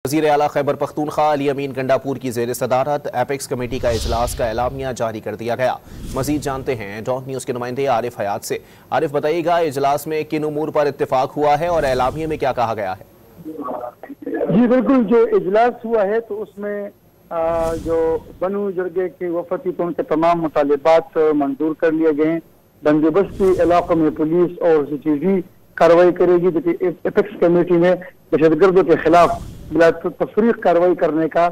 वज़ीर आला खैबर पख्तूनख्वा अली अमीन गंडापुर की ज़ेर सदारत एपेक्स कमेटी का इजलास का एलामिया जारी कर दिया गया। मजीद जानते हैं डॉट न्यूज़ के नुमाइंदे आरिफ हयात से। आरिफ, बताइएगा इजलास में किन उमूर पर इत्तेफाक हुआ है और एलामिया में क्या कहा गया है? जी बिल्कुल, जो इजलास हुआ है तो उसमें जो बनु जरगे के वफाती तो उनके तमाम मुतालिबात मंजूर कर लिए गए हैं। बंदोबस्ती इलाकों में पुलिस और सीसीटीवी कार्रवाई करेगी, जबकि एपेक्स कमेटी ने दहशतगर्दों के खिलाफ बिला तफरीक कार्रवाई करने का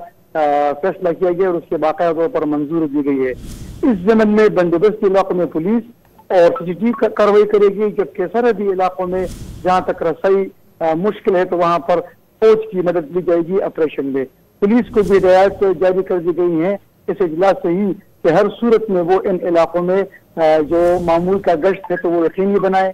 फैसला किया गया और उसके बाकायदा तौर पर मंजूरी दी गई है। इस जमन में बंदोबस्ती इलाकों में पुलिस और सीसीटीवी कार्रवाई करेगी, जबकि सरहदी इलाकों में जहाँ तक रसाई मुश्किल है तो वहाँ पर फौज की मदद ली जाएगी ऑपरेशन में। पुलिस को भी हिदायत जारी कर दी गई है इस इजलास से ही कि हर सूरत में वो इन इलाकों में जो मामूल का गश्त है तो वो यकीनी बनाए।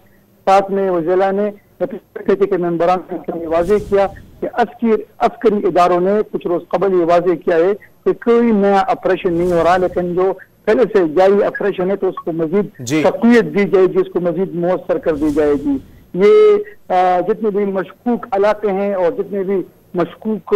साथ में वज़ीर ने के मेंबरान ने वाज़ेह किया कि अस्करी इदारों ने कुछ रोज कबल ये वाज़ेह किया है कि कोई नया ऑपरेशन नहीं हो रहा, लेकिन जो पहले से जारी ऑपरेशन है तो उसको मजीद तक़वियत दी जाएगी, उसको मजीद मौसर कर दी जाएगी। ये जितने भी मशकूक इलाके हैं और जितने भी मशकूक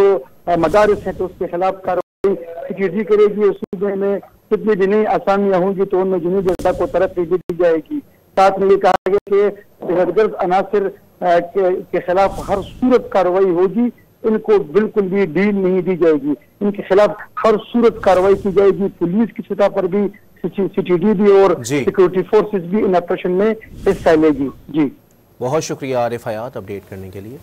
मदारिस हैं तो उसके खिलाफ कार्रवाई सीसीटीवी करेगी। उस सूबे में जितनी भी नई आसामियाँ होंगी तो उनमें जुनूबी अज़ा को तरक्की दी जाएगी। साथ में ये कहा गया कि दहशतगर्द अनासर के खिलाफ हर सूरत कार्रवाई होगी, इनको बिल्कुल भी ढील नहीं दी जाएगी, इनके खिलाफ हर सूरत कार्रवाई की जाएगी। पुलिस की सतह पर भी सीसीटीवी भी और सिक्योरिटी फोर्सेस भी इन ऑपरेशन में हिस्सा लेगी। जी बहुत शुक्रिया आरिफ हयात अपडेट करने के लिए।